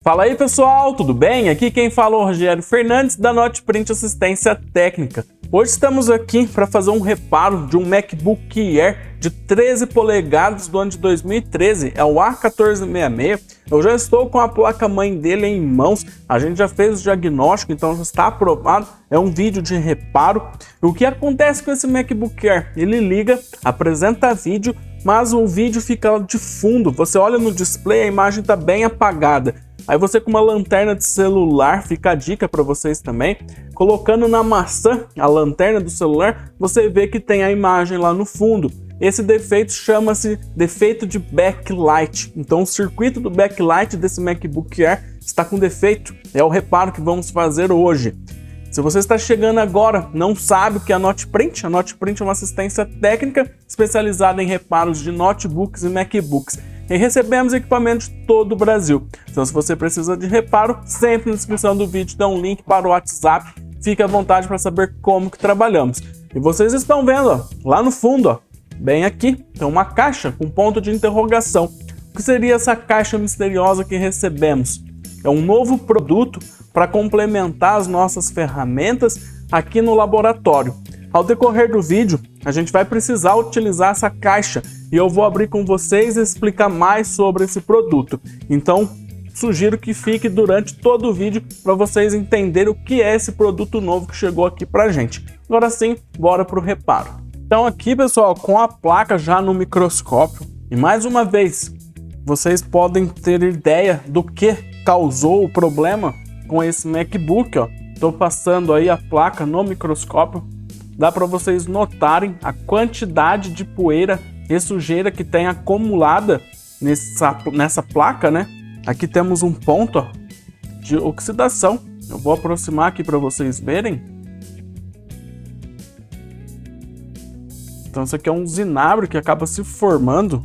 Fala aí pessoal, tudo bem? Aqui quem fala é o Rogério Fernandes da Notprint Assistência Técnica. Hoje estamos aqui para fazer um reparo de um MacBook Air de 13 polegadas do ano de 2013, é o A1466. Eu já estou com a placa-mãe dele em mãos, a gente já fez o diagnóstico, então já está aprovado, é um vídeo de reparo. E o que acontece com esse MacBook Air? Ele liga, apresenta vídeo, mas o vídeo fica de fundo, você olha no display, a imagem está bem apagada. Aí você com uma lanterna de celular, fica a dica para vocês também, colocando na maçã a lanterna do celular, você vê que tem a imagem lá no fundo. Esse defeito chama-se defeito de backlight. Então o circuito do backlight desse MacBook Air está com defeito. É o reparo que vamos fazer hoje. Se você está chegando agora, não sabe o que é a Notprint é uma assistência técnica especializada em reparos de notebooks e MacBooks. E recebemos equipamentos de todo o Brasil. Então se você precisa de reparo, sempre na descrição do vídeo tem um link para o WhatsApp. Fique à vontade para saber como que trabalhamos. E vocês estão vendo, ó, lá no fundo, ó, bem aqui, tem uma caixa com ponto de interrogação. O que seria essa caixa misteriosa que recebemos? É um novo produto para complementar as nossas ferramentas aqui no laboratório. Ao decorrer do vídeo, a gente vai precisar utilizar essa caixa e eu vou abrir com vocês e explicar mais sobre esse produto. Então, sugiro que fique durante todo o vídeo para vocês entenderem o que é esse produto novo que chegou aqui para a gente. Agora sim, bora para o reparo. Então aqui, pessoal, com a placa já no microscópio, e mais uma vez, vocês podem ter ideia do que causou o problema com esse MacBook, ó. Estou passando aí a placa no microscópio, dá para vocês notarem a quantidade de poeira e sujeira que tem acumulada nessa placa, né? Aqui temos um ponto, ó, de oxidação. Eu vou aproximar aqui para vocês verem. Então isso aqui é um zinabre que acaba se formando.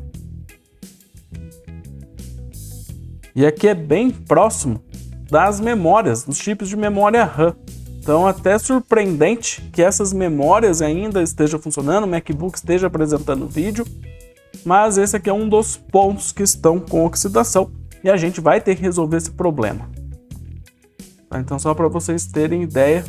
E aqui é bem próximo das memórias, dos chips de memória RAM. Então até surpreendente que essas memórias ainda estejam funcionando, o MacBook esteja apresentando vídeo. Mas esse aqui é um dos pontos que estão com oxidação e a gente vai ter que resolver esse problema. Então só para vocês terem ideia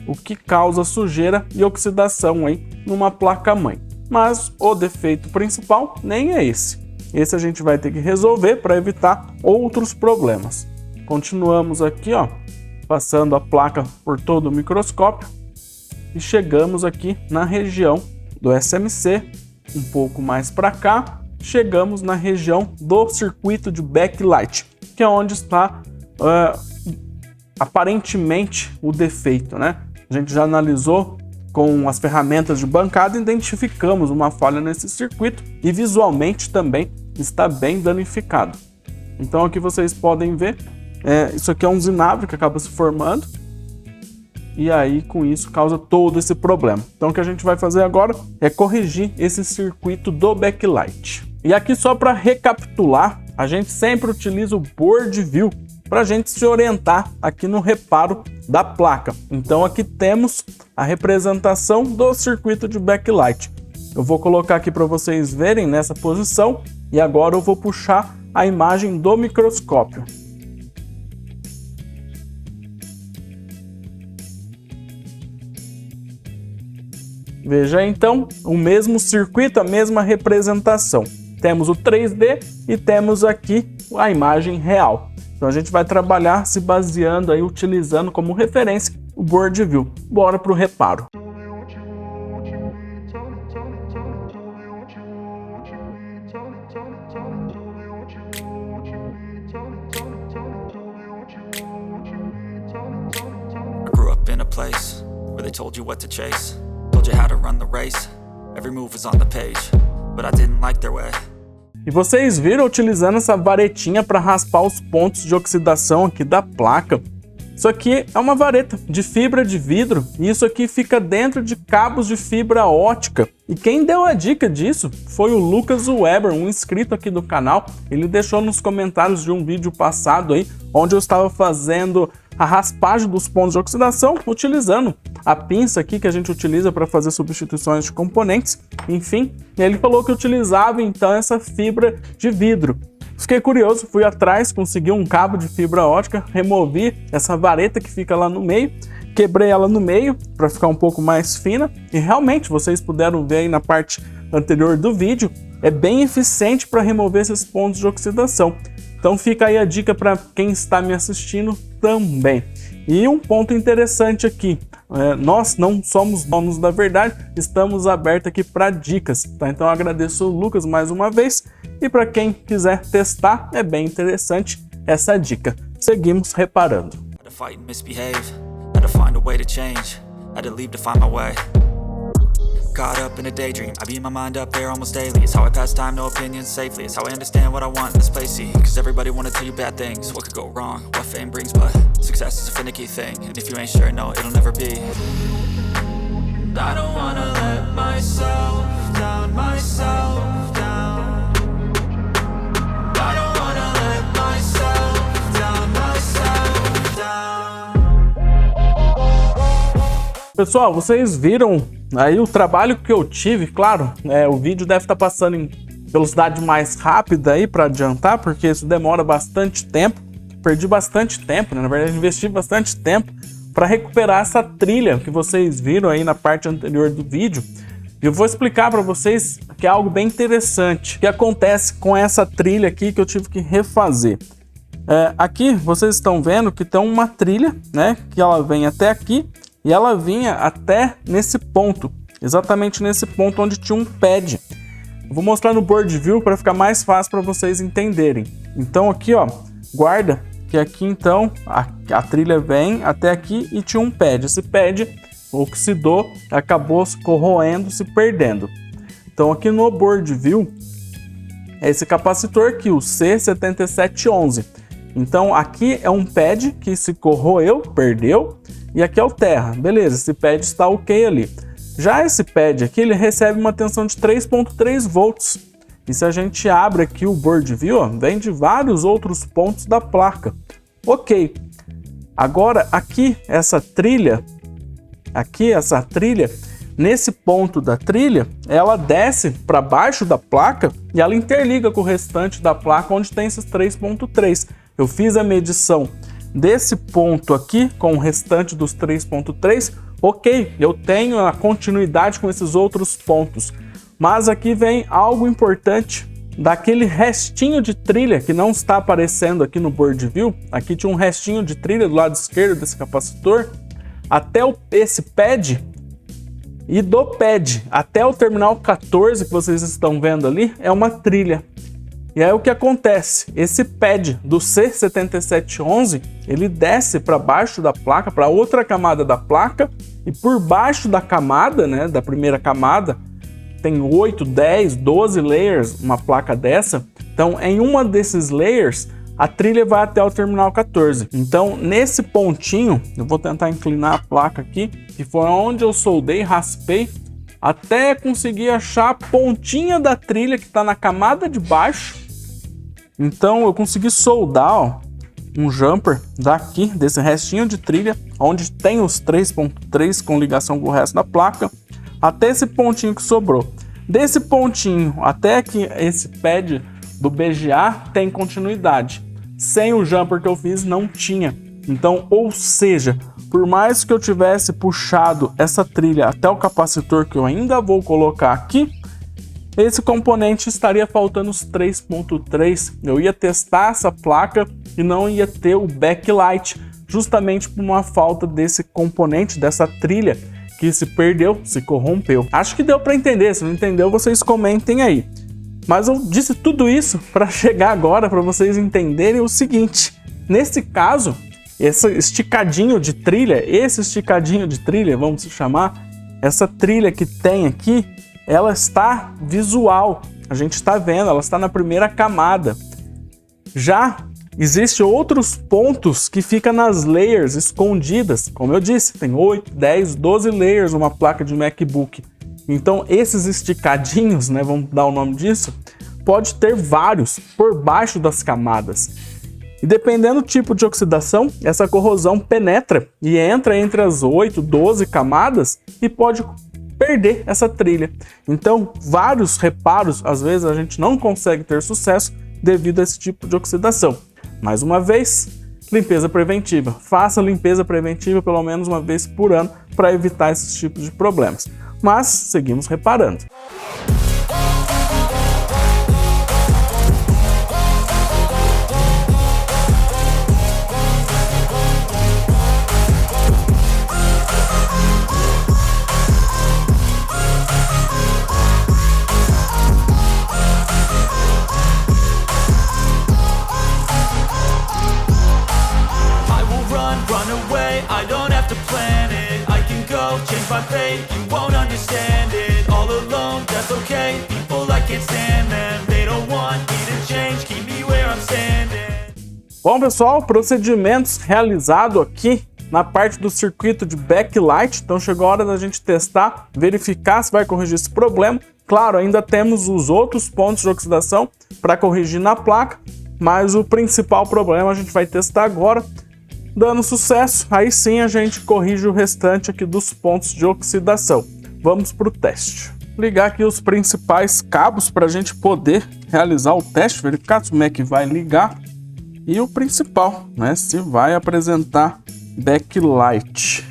o que causa sujeira e oxidação aí numa placa-mãe. Mas o defeito principal nem é esse. Esse a gente vai ter que resolver para evitar outros problemas. Continuamos aqui, ó, passando a placa por todo o microscópio e chegamos aqui na região do SMC, um pouco mais para cá, chegamos na região do circuito de backlight, que é onde está aparentemente o defeito, né? A gente já analisou com as ferramentas de bancada, identificamos uma falha nesse circuito e visualmente também está bem danificado. Então aqui vocês podem ver, isso aqui é um zinabre que acaba se formando e aí com isso causa todo esse problema. Então o que a gente vai fazer agora é corrigir esse circuito do backlight. E aqui só para recapitular, a gente sempre utiliza o board view para a gente se orientar aqui no reparo da placa. Então aqui temos a representação do circuito de backlight. Eu vou colocar aqui para vocês verem nessa posição e agora eu vou puxar a imagem do microscópio. Veja então o mesmo circuito, a mesma representação. Temos o 3D e temos aqui a imagem real. Então a gente vai trabalhar se baseando aí, utilizando como referência o board view. Bora para o reparo. Grew up in a place where they told you what to chase, told you how to run the race, every move was on the page, but I didn't like their way. E vocês viram utilizando essa varetinha para raspar os pontos de oxidação aqui da placa. Isso aqui é uma vareta de fibra de vidro e isso aqui fica dentro de cabos de fibra ótica. E quem deu a dica disso foi o Lucas Weber, um inscrito aqui do canal. Ele deixou nos comentários de um vídeo passado aí, onde eu estava fazendo a raspagem dos pontos de oxidação utilizando a pinça aqui que a gente utiliza para fazer substituições de componentes, enfim. Ele falou que utilizava então essa fibra de vidro. Fiquei curioso, fui atrás, consegui um cabo de fibra ótica, removi essa vareta que fica lá no meio, quebrei ela no meio para ficar um pouco mais fina e realmente vocês puderam ver aí na parte anterior do vídeo, é bem eficiente para remover esses pontos de oxidação. Então fica aí a dica para quem está me assistindo também. E um ponto interessante aqui, nós não somos donos da verdade, estamos abertos aqui para dicas, tá? Então eu agradeço o Lucas mais uma vez e para quem quiser testar, é bem interessante essa dica. Seguimos reparando. Caught up in a daydream, I beat my mind up there almost daily. It's how I pass time, no opinions safely. It's how I understand what I want in this place, see. Cause everybody wanna tell you bad things, what could go wrong, what fame brings. But success is a finicky thing, and if you ain't sure, no, it'll never be. I don't wanna let myself down, myself down. I don't wanna let myself down, myself down. Pessoal, vocês viram aí o trabalho que eu tive, claro, o vídeo deve estar passando em velocidade mais rápida aí para adiantar, porque isso demora bastante tempo. Perdi bastante tempo, né? Na verdade, investi bastante tempo para recuperar essa trilha que vocês viram aí na parte anterior do vídeo. E eu vou explicar para vocês que é algo bem interessante que acontece com essa trilha aqui que eu tive que refazer. Aqui vocês estão vendo que tem uma trilha, né? Que ela vem até aqui. E ela vinha até nesse ponto, exatamente nesse ponto onde tinha um pad. Eu vou mostrar no board view para ficar mais fácil para vocês entenderem. Então aqui, ó, guarda que aqui então a trilha vem até aqui e tinha um pad. Esse pad oxidou, acabou se corroendo, se perdendo. Então aqui no board view é esse capacitor aqui, o C7711. Então aqui é um pad que se corroeu, perdeu. E aqui é o terra, beleza, esse pad está ok ali. Já esse pad aqui, ele recebe uma tensão de 3.3 volts. E se a gente abre aqui o board view, ó, vem de vários outros pontos da placa. Ok. Agora aqui, essa trilha, nesse ponto da trilha, ela desce para baixo da placa e ela interliga com o restante da placa onde tem esses 3.3. Eu fiz a medição desse ponto aqui com o restante dos 3.3, ok, eu tenho a continuidade com esses outros pontos, mas aqui vem algo importante daquele restinho de trilha que não está aparecendo aqui no board view. Aqui tinha um restinho de trilha do lado esquerdo desse capacitor até esse pad, e do pad até o terminal 14 que vocês estão vendo ali é uma trilha. E aí o que acontece? Esse pad do C7711, ele desce para baixo da placa, para outra camada da placa, e por baixo da camada, né, da primeira camada, tem 8, 10, 12 layers, uma placa dessa. Então, em uma desses layers, a trilha vai até o terminal 14. Então, nesse pontinho, eu vou tentar inclinar a placa aqui, que foi onde eu soldei, raspei, até conseguir achar a pontinha da trilha que está na camada de baixo. Então eu consegui soldar, ó, um jumper daqui, desse restinho de trilha, onde tem os 3.3 com ligação com o resto da placa, até esse pontinho que sobrou. Desse pontinho até que esse pad do BGA tem continuidade. Sem o jumper que eu fiz, não tinha. Então, ou seja, por mais que eu tivesse puxado essa trilha até o capacitor que eu ainda vou colocar aqui, esse componente estaria faltando os 3.3. Eu ia testar essa placa e não ia ter o backlight, justamente por uma falta desse componente, dessa trilha que se perdeu, se corrompeu. Acho que deu para entender. Se não entendeu, vocês comentem aí. Mas eu disse tudo isso para chegar agora para vocês entenderem o seguinte: nesse caso, esse esticadinho de trilha, vamos chamar, essa trilha que tem aqui, ela está visual, a gente está vendo, ela está na primeira camada. Já existem outros pontos que ficam nas layers escondidas, como eu disse, tem 8, 10, 12 layers uma placa de MacBook. Então esses esticadinhos, né, vamos dar o nome disso, pode ter vários por baixo das camadas. E dependendo do tipo de oxidação, essa corrosão penetra e entra entre as 8, 12 camadas e pode perder essa trilha. Então, vários reparos, às vezes a gente não consegue ter sucesso devido a esse tipo de oxidação. Mais uma vez, limpeza preventiva. Faça limpeza preventiva pelo menos uma vez por ano para evitar esses tipos de problemas. Mas seguimos reparando. Change my fate, you won't understand it. All alone, that's okay. People, I can't stand them. They don't want me to change, keep me where I'm standing. Bom, pessoal, procedimentos realizados aqui na parte do circuito de backlight. Então chegou a hora da gente testar, verificar se vai corrigir esse problema. Claro, ainda temos os outros pontos de oxidação para corrigir na placa, mas o principal problema a gente vai testar agora. Dando sucesso, aí sim a gente corrige o restante aqui dos pontos de oxidação. Vamos para o teste. Ligar aqui os principais cabos para a gente poder realizar o teste, verificar se o Mac vai ligar. E o principal, né, se vai apresentar backlight.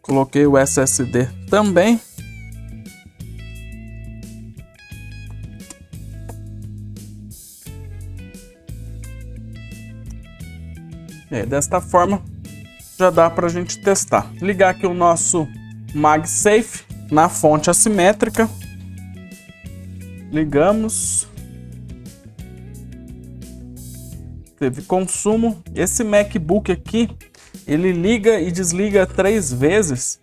Coloquei o SSD também. Desta forma já dá para a gente testar. Ligar aqui o nosso MagSafe na fonte assimétrica. Ligamos. Teve consumo. Esse MacBook aqui, ele liga e desliga 3 vezes,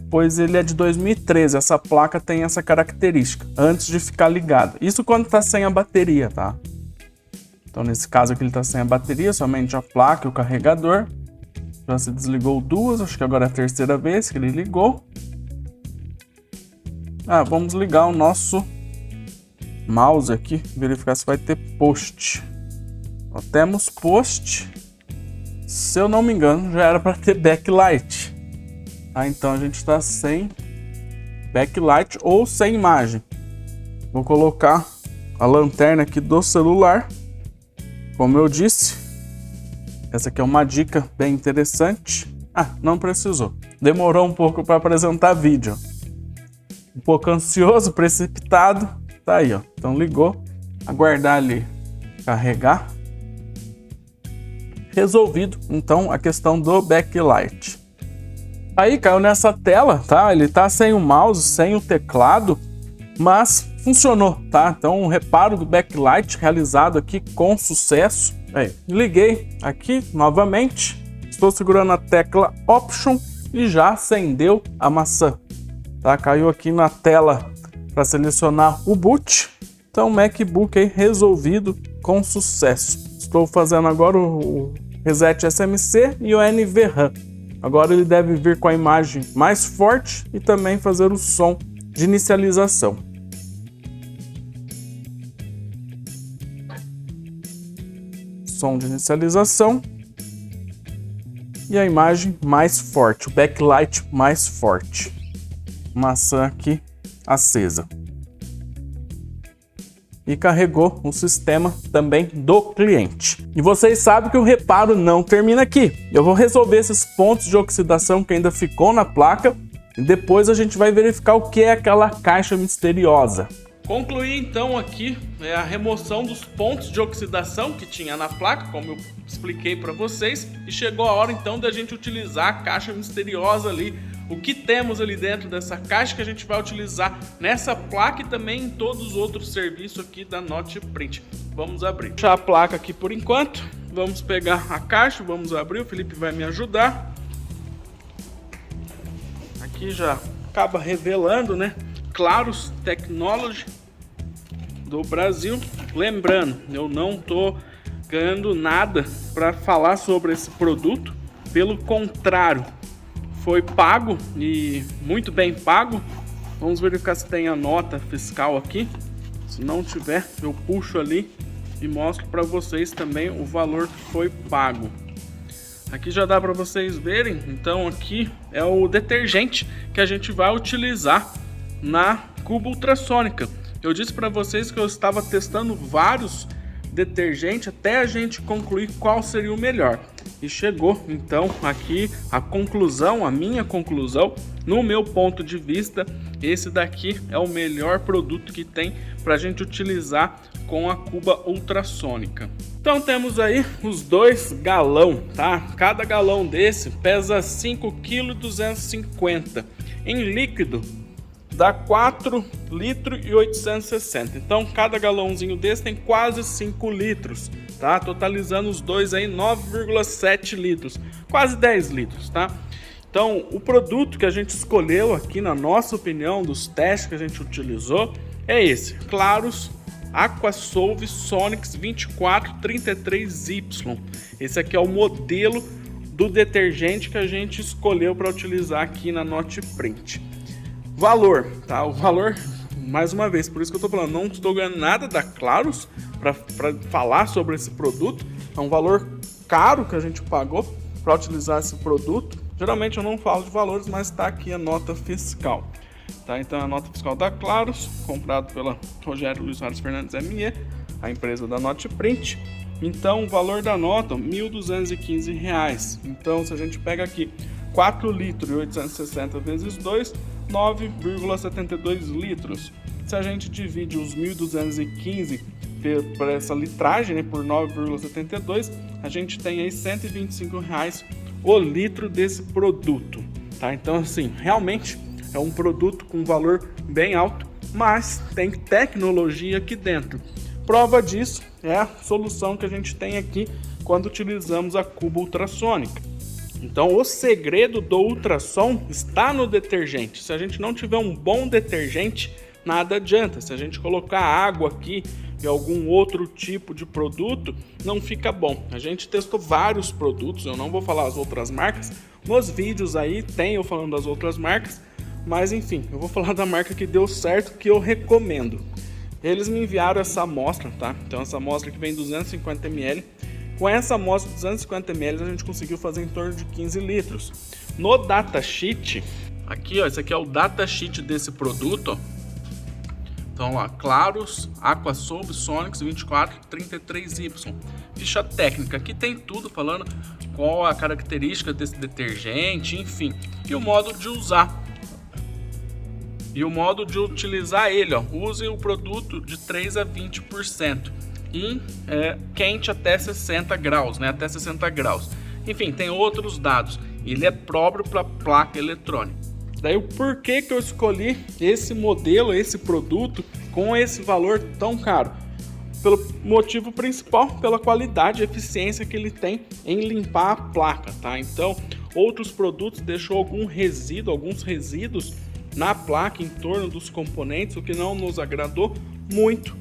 pois ele é de 2013. Essa placa tem essa característica, antes de ficar ligado. Isso quando está sem a bateria, tá? Então nesse caso aqui ele está sem a bateria, somente a placa e o carregador. Já se desligou 2, acho que agora é a 3ª vez que ele ligou. Vamos ligar o nosso mouse aqui, verificar se vai ter post. Temos post. Se eu não me engano, já era para ter backlight. Então a gente está sem backlight ou sem imagem. Vou colocar a lanterna aqui do celular. Como eu disse, essa aqui é uma dica bem interessante. Não precisou. Demorou um pouco para apresentar vídeo. Um pouco ansioso, precipitado. Tá aí, ó. Então ligou. Aguardar ali carregar. Resolvido, então, a questão do backlight. Aí caiu nessa tela, tá? Ele tá sem o mouse, sem o teclado, mas funcionou, tá? Então, o reparo do backlight realizado aqui com sucesso. Liguei aqui novamente, estou segurando a tecla Option e já acendeu a maçã, tá? Caiu aqui na tela para selecionar o boot. Então, o MacBook aí resolvido com sucesso. Estou fazendo agora o Reset SMC e o NVRAM. Agora ele deve vir com a imagem mais forte e também fazer o som de inicialização. Som de inicialização. E a imagem mais forte, o backlight mais forte. Maçã aqui acesa. E carregou o sistema também do cliente. E vocês sabem que o reparo não termina aqui. Eu vou resolver esses pontos de oxidação que ainda ficou na placa e depois a gente vai verificar o que é aquela caixa misteriosa. Concluí então aqui a remoção dos pontos de oxidação que tinha na placa, como eu expliquei para vocês, e chegou a hora então da gente utilizar a caixa misteriosa ali. O que temos ali dentro dessa caixa que a gente vai utilizar nessa placa e também em todos os outros serviços aqui da Notprint. Vamos abrir. Deixar a placa aqui por enquanto. Vamos pegar a caixa, vamos abrir. O Felipe vai me ajudar. Aqui já acaba revelando, né? Claros Technology do Brasil. Lembrando, eu não tô ganhando nada para falar sobre esse produto. Pelo contrário, foi pago e muito bem pago. Vamos verificar se tem a nota fiscal aqui. Se não tiver, eu puxo ali e mostro para vocês também o valor que foi pago. Aqui já dá para vocês verem, então aqui é o detergente que a gente vai utilizar na cuba ultrassônica. Eu disse para vocês que eu estava testando vários detergentes até a gente concluir qual seria o melhor. E chegou então aqui a conclusão, a minha conclusão, no meu ponto de vista, esse daqui é o melhor produto que tem para a gente utilizar com a cuba ultrassônica. Então temos aí os 2 galão, tá? Cada galão desse pesa 5,250 kg. Em líquido dá 4 litros e 860. Então cada galãozinho desse tem quase 5 litros, tá? Totalizando os dois aí 9,7 litros, quase 10 litros, tá? Então o produto que a gente escolheu aqui, na nossa opinião, dos testes que a gente utilizou, é esse, Clarus Aquasolve Sonics 2433Y. Esse aqui é o modelo do detergente que a gente escolheu para utilizar aqui na Notprint. Valor, tá? O valor, mais uma vez, por isso que eu tô falando, não estou ganhando nada da Clarus para falar sobre esse produto. É um valor caro que a gente pagou para utilizar esse produto. Geralmente eu não falo de valores, mas está aqui a nota fiscal. Tá, então a nota fiscal da Clarus, comprado pela Rogério Luiz Soares Fernandes ME, a empresa da Notprint. Então o valor da nota R$ 1.215. Então se a gente pega aqui 4 litros e 860 vezes 2, 9,72 litros. Se a gente divide os 1.215 por essa litragem, né, por 9,72, a gente tem aí R$ 125 o litro desse produto. Tá? Então assim, realmente é um produto com valor bem alto, mas tem tecnologia aqui dentro. Prova disso é a solução que a gente tem aqui quando utilizamos a cuba ultrassônica. Então o segredo do ultrassom está no detergente. Se a gente não tiver um bom detergente, nada adianta. Se a gente colocar água aqui e algum outro tipo de produto, não fica bom. A gente testou vários produtos, eu não vou falar as outras marcas. Nos vídeos aí tem eu falando das outras marcas, mas enfim, eu vou falar da marca que deu certo, que eu recomendo. Eles me enviaram essa amostra, tá? Então essa amostra que vem 250 ml. Com essa amostra de 250 ml a gente conseguiu fazer em torno de 15 litros. No datasheet, aqui ó, esse aqui é o datasheet desse produto, ó. Então ó, Clarus Aquasolve Sonics 2433Y. Ficha técnica, aqui tem tudo falando qual a característica desse detergente, enfim. E o modo de usar. E o modo de utilizar ele, ó, use o produto de 3 a 20% e quente até 60 graus, né, até 60 graus. Enfim, tem outros dados. Ele é próprio para placa eletrônica. Daí o porquê que eu escolhi esse modelo, esse produto com esse valor tão caro? Pelo motivo principal, pela qualidade e eficiência que ele tem em limpar a placa, tá? Então, outros produtos deixou alguns resíduos na placa, em torno dos componentes, o que não nos agradou muito.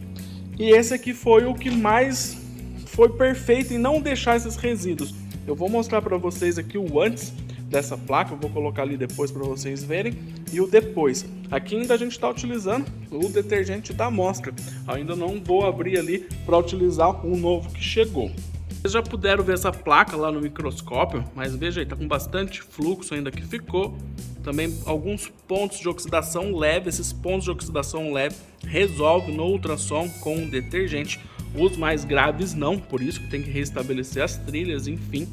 E esse aqui foi o que mais foi perfeito em não deixar esses resíduos. Eu vou mostrar para vocês aqui o antes dessa placa, eu vou colocar ali depois para vocês verem, e o depois. Aqui ainda a gente está utilizando o detergente da amostra, ainda não vou abrir ali para utilizar o novo que chegou. Vocês já puderam ver essa placa lá no microscópio, mas veja aí, tá com bastante fluxo ainda que ficou. Também alguns pontos de oxidação leve, esses pontos de oxidação leve resolve no ultrassom com o detergente. Os mais graves não, por isso que tem que restabelecer as trilhas, enfim.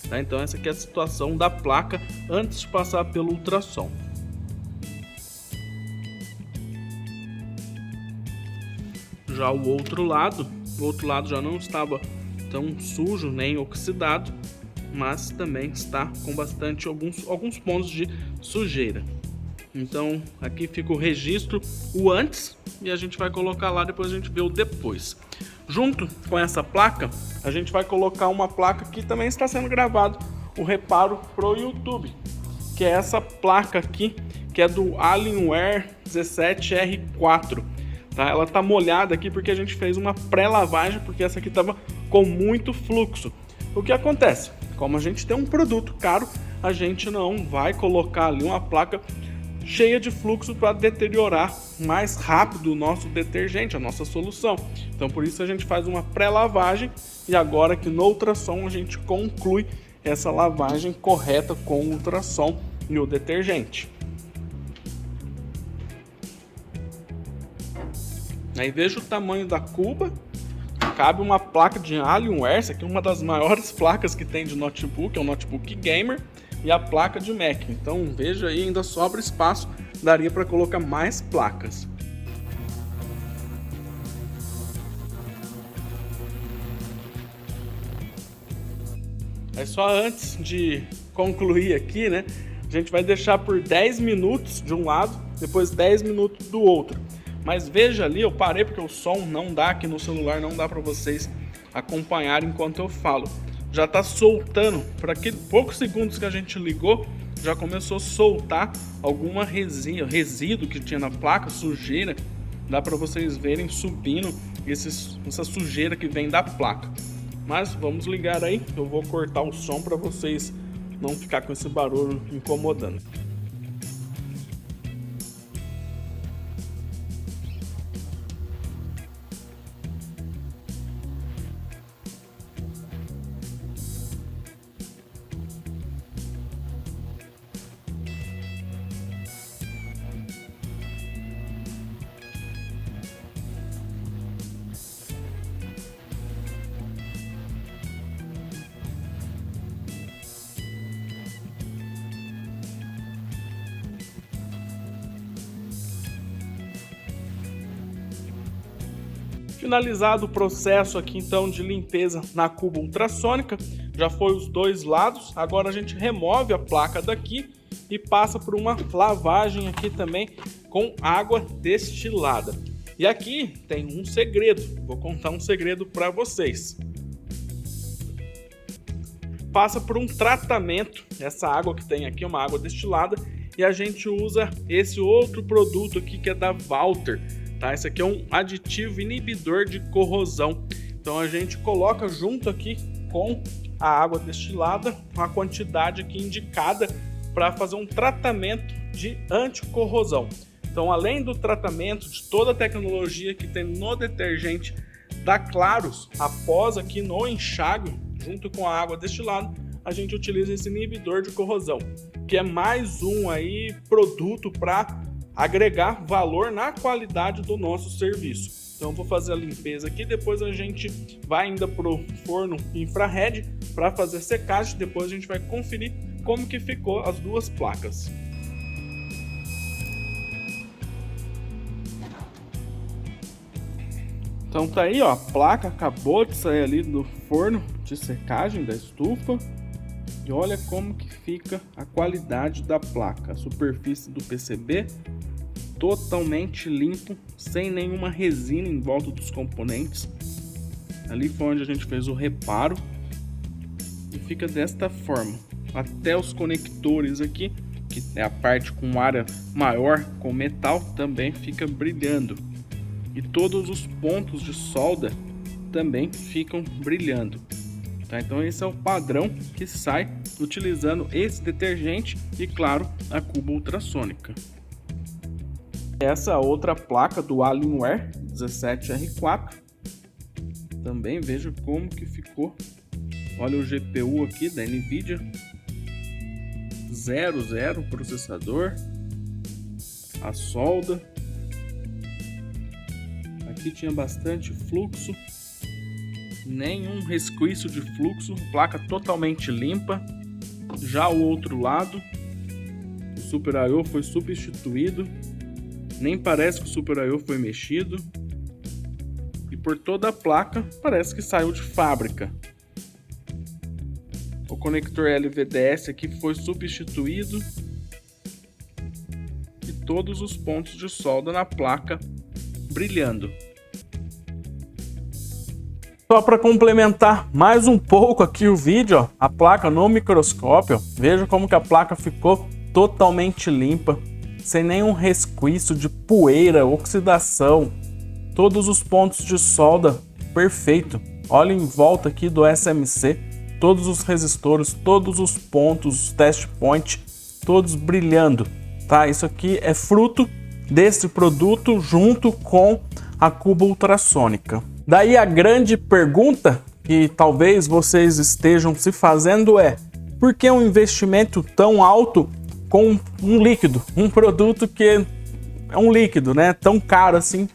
Tá? Então essa aqui é a situação da placa antes de passar pelo ultrassom. Já o outro lado já não estava tão sujo nem oxidado, mas também está com bastante alguns pontos de sujeira. Então aqui fica o registro, o antes, e a gente vai colocar lá, depois a gente vê o depois. Junto com essa placa, a gente vai colocar uma placa que também está sendo gravado o reparo pro YouTube, que é essa placa aqui, que é do Alienware 17R4. Tá? Ela tá molhada aqui porque a gente fez uma pré-lavagem, porque essa aqui estava com muito fluxo. O que acontece? Como a gente tem um produto caro, a gente não vai colocar ali uma placa cheia de fluxo para deteriorar mais rápido o nosso detergente, a nossa solução. Então por isso a gente faz uma pré-lavagem e agora aqui no ultrassom a gente conclui essa lavagem correta com o ultrassom e o detergente. Aí veja o tamanho da cuba, cabe uma placa de Alienware, essa aqui é uma das maiores placas que tem de notebook, é um notebook gamer, e a placa de Mac. Então veja aí, ainda sobra espaço, daria para colocar mais placas. Aí só antes de concluir aqui, né, a gente vai deixar por 10 minutos de um lado, depois 10 minutos do outro. Mas veja ali, eu parei porque o som não dá aqui no celular, não dá para vocês acompanharem enquanto eu falo. Já está soltando, para aqueles poucos segundos que a gente ligou, já começou a soltar alguma resíduo que tinha na placa, sujeira. Dá para vocês verem subindo essa sujeira que vem da placa. Mas vamos ligar aí, eu vou cortar o som para vocês não ficar com esse barulho incomodando. Finalizado o processo aqui então de limpeza na cuba ultrassônica, já foi os dois lados, agora a gente remove a placa daqui e passa por uma lavagem aqui também com água destilada. E aqui tem um segredo, vou contar um segredo para vocês. Passa por um tratamento, essa água que tem aqui é uma água destilada, e a gente usa esse outro produto aqui que é da Walter. Tá? Esse aqui é um aditivo inibidor de corrosão. Então a gente coloca junto aqui com a água destilada, a quantidade aqui indicada para fazer um tratamento de anticorrosão. Então, além do tratamento de toda a tecnologia que tem no detergente da Claros, após aqui no enxágue, junto com a água destilada, a gente utiliza esse inibidor de corrosão, que é mais um aí produto para agregar valor na qualidade do nosso serviço. Então vou fazer a limpeza aqui, depois a gente vai ainda para o forno infrared para fazer secagem, depois a gente vai conferir como que ficou as duas placas. Então tá aí, ó, a placa acabou de sair ali do forno de secagem da estufa. E olha como que fica a qualidade da placa, a superfície do PCB totalmente limpo, sem nenhuma resina em volta dos componentes. Ali foi onde a gente fez o reparo e fica desta forma. Até os conectores aqui, que é a parte com área maior com metal, também fica brilhando. E todos os pontos de solda também ficam brilhando. Tá? Então esse é o padrão que sai utilizando esse detergente e, claro, a cuba ultrassônica. Essa outra placa do Alienware 17R4, também veja como que ficou. Olha o GPU aqui da Nvidia, 00 processador, a solda. Aqui tinha bastante fluxo, nenhum resquício de fluxo, placa totalmente limpa. Já o outro lado, o Super I/O foi substituído, nem parece que o Super I/O foi mexido, e por toda a placa parece que saiu de fábrica. O conector LVDS aqui foi substituído e todos os pontos de solda na placa brilhando. Só para complementar mais um pouco aqui o vídeo, ó, a placa no microscópio, ó, veja como que a placa ficou totalmente limpa, sem nenhum resquício de poeira, oxidação, todos os pontos de solda perfeito. Olha em volta aqui do SMC, todos os resistores, todos os pontos, os test point, todos brilhando. tá? Isso aqui é fruto desse produto junto com a cuba ultrassônica. Daí a grande pergunta que talvez vocês estejam se fazendo é: por que um investimento tão alto com um líquido? Um produto que é um líquido, né? Tão caro assim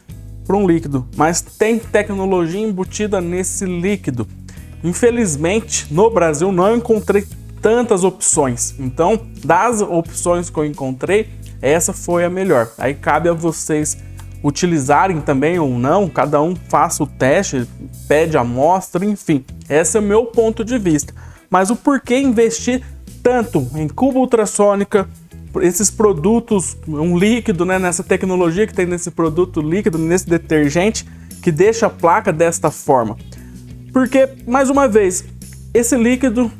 para um líquido, mas tem tecnologia embutida nesse líquido. Infelizmente, no Brasil não encontrei tantas opções. Então, das opções que eu encontrei, essa foi a melhor. Aí cabe a vocês utilizarem também ou não, cada um faça o teste, pede a amostra, enfim. Esse é o meu ponto de vista. Mas o porquê investir tanto em cuba ultrassônica, esses produtos, um líquido, né, nessa tecnologia que tem nesse produto líquido, nesse detergente, que deixa a placa desta forma? Porque, mais uma vez, esse líquido,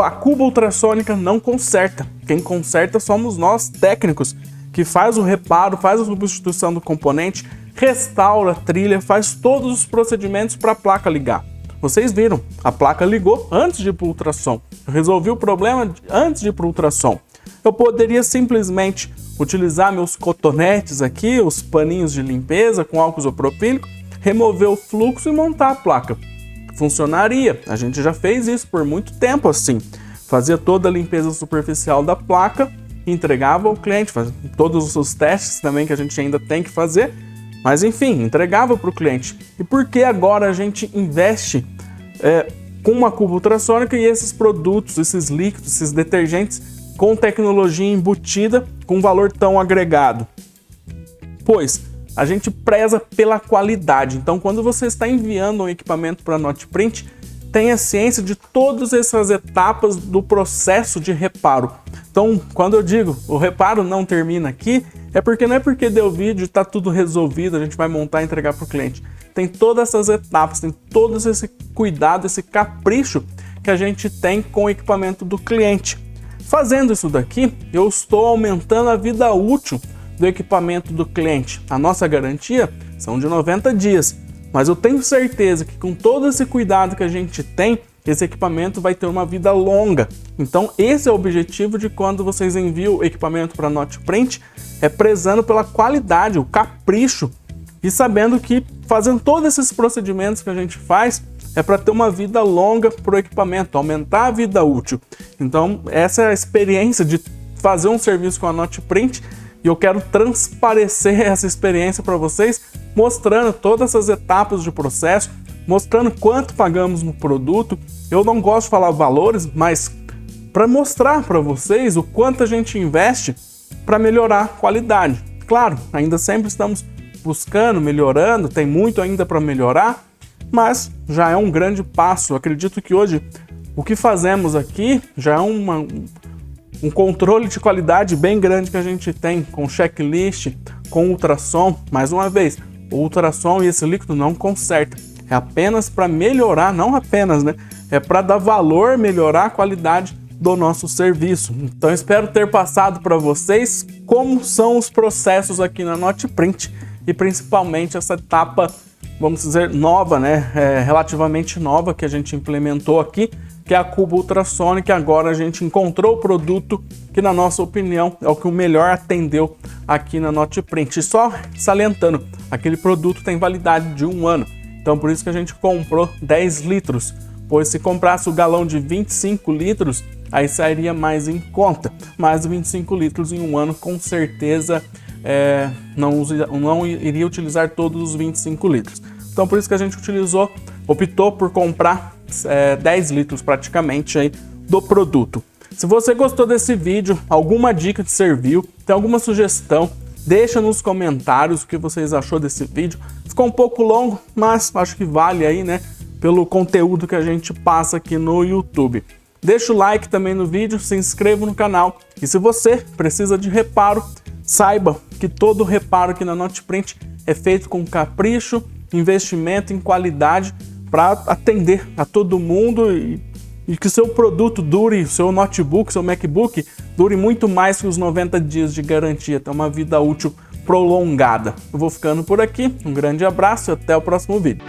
a cuba ultrassônica não conserta. Quem conserta somos nós, técnicos, que faz o reparo, faz a substituição do componente, restaura a trilha, faz todos os procedimentos para a placa ligar. Vocês viram, a placa ligou antes de ir para o ultrassom. Eu resolvi o problema antes de ir para o ultrassom. Eu poderia simplesmente utilizar meus cotonetes aqui, os paninhos de limpeza com álcool isopropílico, remover o fluxo e montar a placa. Funcionaria, a gente já fez isso por muito tempo assim. Fazia toda a limpeza superficial da placa, entregava ao cliente, fazia todos os testes também que a gente ainda tem que fazer, mas enfim, entregava para o cliente. E por que agora a gente investe com uma cuba ultrassônica e esses produtos, esses líquidos, esses detergentes com tecnologia embutida, com valor tão agregado? Pois a gente preza pela qualidade. Então, quando você está enviando um equipamento para a Notprint, tenha ciência de todas essas etapas do processo de reparo. Então, quando eu digo o reparo não termina aqui, é porque não é porque deu vídeo e está tudo resolvido, a gente vai montar e entregar para o cliente. Tem todas essas etapas, tem todo esse cuidado, esse capricho que a gente tem com o equipamento do cliente. Fazendo isso daqui, eu estou aumentando a vida útil do equipamento do cliente. A nossa garantia são de 90 dias, mas eu tenho certeza que com todo esse cuidado que a gente tem, esse equipamento vai ter uma vida longa. Então esse é o objetivo de quando vocês enviam o equipamento para a Notprint, é prezando pela qualidade, o capricho, e sabendo que fazendo todos esses procedimentos que a gente faz, é para ter uma vida longa para o equipamento, aumentar a vida útil. Então essa é a experiência de fazer um serviço com a Notprint, e eu quero transparecer essa experiência para vocês, mostrando todas essas etapas de processo, mostrando quanto pagamos no produto. Eu não gosto de falar valores, mas para mostrar para vocês o quanto a gente investe para melhorar a qualidade. Claro, ainda sempre estamos buscando, melhorando, tem muito ainda para melhorar, mas já é um grande passo. Eu acredito que hoje o que fazemos aqui já é um controle de qualidade bem grande que a gente tem, com checklist, com ultrassom. Mais uma vez, o ultrassom e esse líquido não conserta, é apenas para melhorar, não apenas, né? É para dar valor, melhorar a qualidade do nosso serviço. Então espero ter passado para vocês como são os processos aqui na Notprint e principalmente essa etapa, vamos dizer, nova, né? Relativamente nova que a gente implementou aqui, que é a cuba ultrassônica. Agora a gente encontrou o produto que, na nossa opinião, é o que o melhor atendeu aqui na Notprint. E só salientando, aquele produto tem validade de 1 ano. Então por isso que a gente comprou 10 litros, pois se comprasse o galão de 25 litros, aí sairia mais em conta. Mas 25 litros em 1 ano, com certeza, não iria utilizar todos os 25 litros. Então por isso que a gente optou por comprar 10 litros praticamente aí do produto. Se você gostou desse vídeo, alguma dica te serviu, tem alguma sugestão, deixa nos comentários o que vocês achou desse vídeo. Ficou um pouco longo, mas acho que vale aí, né, pelo conteúdo que a gente passa aqui no YouTube. Deixa o like também no vídeo, se inscreva no canal. E se você precisa de reparo, saiba que todo reparo aqui na Notprint é feito com capricho, investimento em qualidade, para atender a todo mundo e que seu produto dure, seu notebook, seu MacBook, dure muito mais que os 90 dias de garantia, ter uma vida útil prolongada. Eu vou ficando por aqui, um grande abraço e até o próximo vídeo.